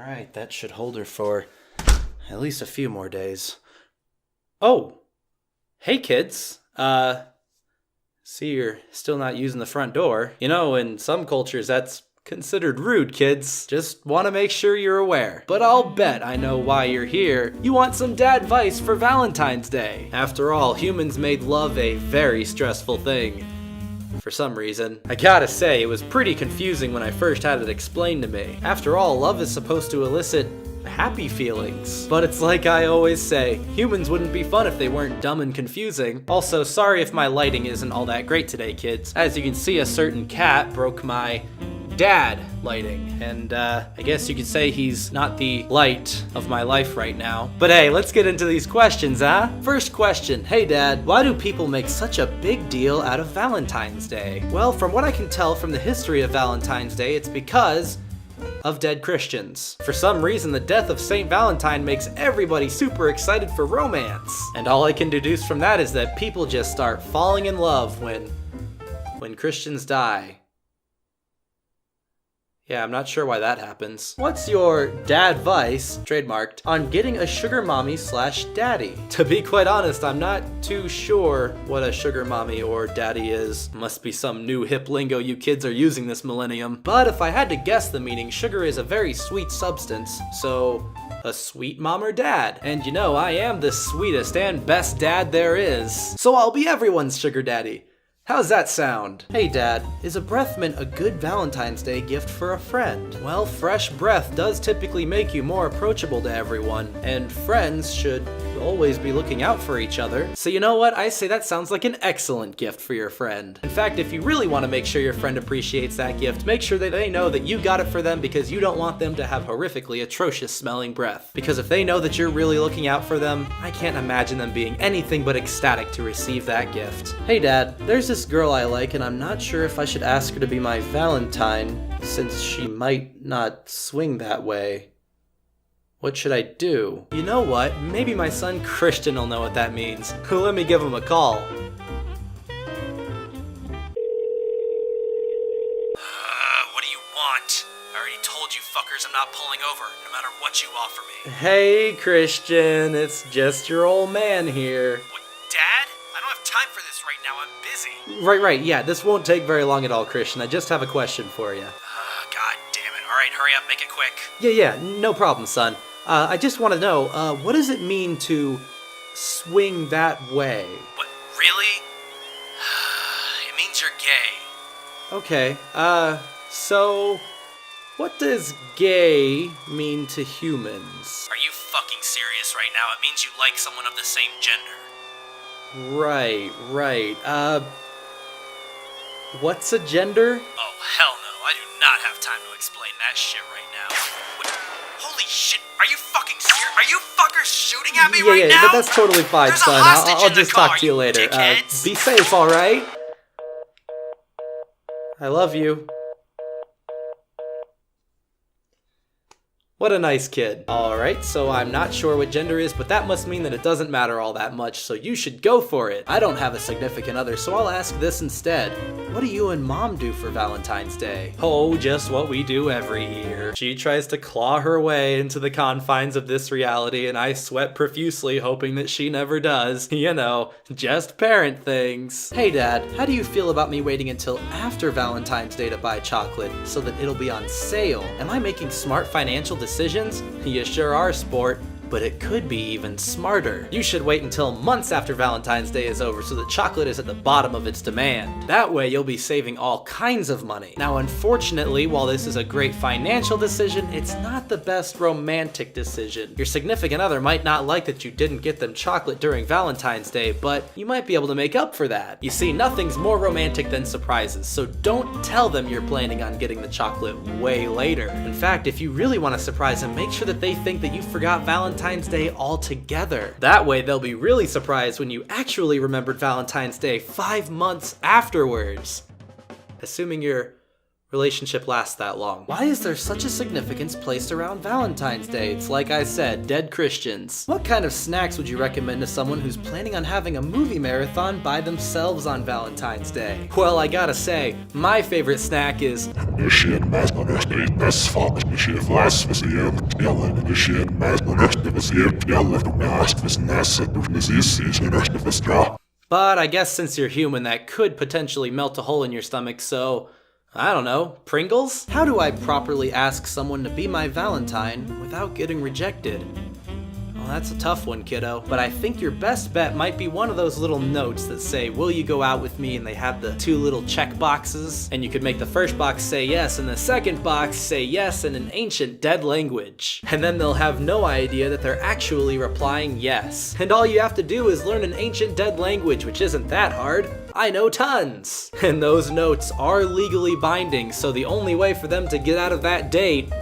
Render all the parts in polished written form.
Alright, that should hold her for at least a few more days. Oh! Hey kids! See you're still not using the front door. You know, in some cultures that's considered rude, kids. Just want to make sure you're aware. But I'll bet I know why you're here. You want some Dadvice for Valentine's Day. After all, humans made love a very stressful thing. For some reason. I gotta say, it was pretty confusing when I first had it explained to me. After all, love is supposed to elicit happy feelings. But it's like I always say, humans wouldn't be fun if they weren't dumb and confusing. Also, sorry if my lighting isn't all that great today, kids. As you can see, a certain cat broke my dad lighting, and I guess you could say he's not the light of my life right now. But hey, let's get into these questions, huh? First question, hey Dad, why do people make such a big deal out of Valentine's Day? Well, from what I can tell from the history of Valentine's Day, it's because of dead Christians. For some reason, the death of Saint Valentine makes everybody super excited for romance. And all I can deduce from that is that people just start falling in love when Christians die. Yeah, I'm not sure why that happens. What's your Dadvice, trademarked, on getting a sugar mommy / daddy? To be quite honest, I'm not too sure what a sugar mommy or daddy is. Must be some new hip lingo you kids are using this millennium. But if I had to guess the meaning, sugar is a very sweet substance, so a sweet mom or dad. And you know, I am the sweetest and best dad there is. So I'll be everyone's sugar daddy. How's that sound? Hey Dad, is a breath mint a good Valentine's Day gift for a friend? Well, fresh breath does typically make you more approachable to everyone, and friends should always be looking out for each other. So you know what? I say that sounds like an excellent gift for your friend. In fact, if you really want to make sure your friend appreciates that gift, make sure that they know that you got it for them because you don't want them to have horrifically atrocious smelling breath. Because if they know that you're really looking out for them, I can't imagine them being anything but ecstatic to receive that gift. Hey Dad, there's this girl I like and I'm not sure if I should ask her to be my Valentine since she might not swing that way. What should I do? You know what? Maybe my son Christian will know what that means. Let me give him a call. What do you want? I already told you fuckers I'm not pulling over, no matter what you offer me. Hey Christian, it's just your old man here. What, Dad? I don't have time for this right now, I'm busy. Right, yeah, this won't take very long at all, Christian. I just have a question for you. God damn it. Alright, hurry up, make it quick. Yeah, no problem, son. I just want to know, what does it mean to swing that way? What, really? It means you're gay. Okay, so what does gay mean to humans? Are you fucking serious right now? It means you like someone of the same gender. Right. What's a gender? Oh, hell no. I do not have time to explain that shit right now. Wait, holy shit. Are you fucking serious? Are you fuckers shooting at me right now? Yeah, that's totally fine, There's son. a hostage I'll in the just car, talk to you later. dickheads. Be safe, alright? I love you. What a nice kid. Alright, so I'm not sure what gender is, but that must mean that it doesn't matter all that much, so you should go for it. I don't have a significant other, so I'll ask this instead. What do you and Mom do for Valentine's Day? Oh, just what we do every year. She tries to claw her way into the confines of this reality, and I sweat profusely hoping that she never does. You know, just parent things. Hey Dad, how do you feel about me waiting until after Valentine's Day to buy chocolate so that it'll be on sale? Am I making smart financial decisions? You sure are, sport. But it could be even smarter. You should wait until months after Valentine's Day is over so that chocolate is at the bottom of its demand. That way you'll be saving all kinds of money. Now unfortunately, while this is a great financial decision, it's not the best romantic decision. Your significant other might not like that you didn't get them chocolate during Valentine's Day, but you might be able to make up for that. You see, nothing's more romantic than surprises, so don't tell them you're planning on getting the chocolate way later. In fact, if you really want to surprise them, make sure that they think that you forgot Valentine's Day altogether. That way they'll be really surprised when you actually remembered Valentine's Day 5 months afterwards. Assuming you're relationship lasts that long. Why is there such a significance placed around Valentine's Day? It's like I said, dead Christians. What kind of snacks would you recommend to someone who's planning on having a movie marathon by themselves on Valentine's Day? Well, I gotta say, my favorite snack is but I guess since you're human, that could potentially melt a hole in your stomach, so I don't know, Pringles? How do I properly ask someone to be my Valentine without getting rejected? Well, that's a tough one, kiddo. But I think your best bet might be one of those little notes that say, will you go out with me? And they have the 2 little check boxes. And you could make the first box say yes, and the second box say yes in an ancient dead language. And then they'll have no idea that they're actually replying yes. And all you have to do is learn an ancient dead language, which isn't that hard. I know tons! And those notes are legally binding, so the only way for them to get out of that date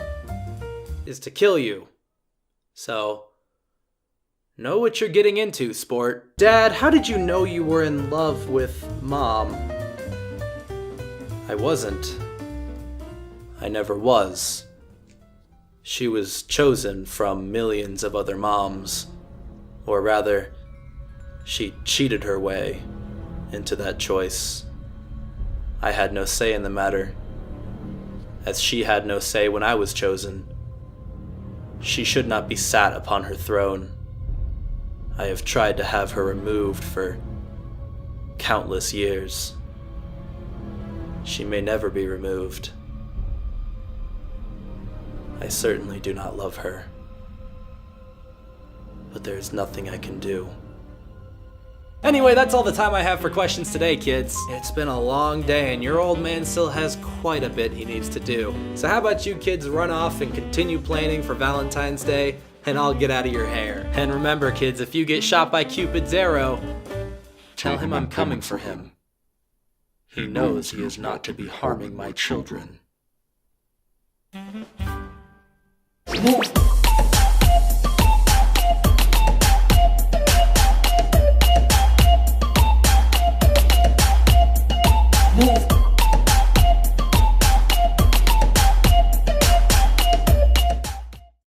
is to kill you. So, know what you're getting into, sport. Dad, how did you know you were in love with Mom? I wasn't. I never was. She was chosen from millions of other moms. Or rather, she cheated her way into that choice. I had no say in the matter, as she had no say when I was chosen. She should not be sat upon her throne. I have tried to have her removed for countless years. She may never be removed. I certainly do not love her, but there is nothing I can do. Anyway, that's all the time I have for questions today, kids. It's been a long day, and your old man still has quite a bit he needs to do. So how about you kids run off and continue planning for Valentine's Day, and I'll get out of your hair. And remember, kids, if you get shot by Cupid's arrow, tell him I'm coming for him. He knows he is not to be harming my children.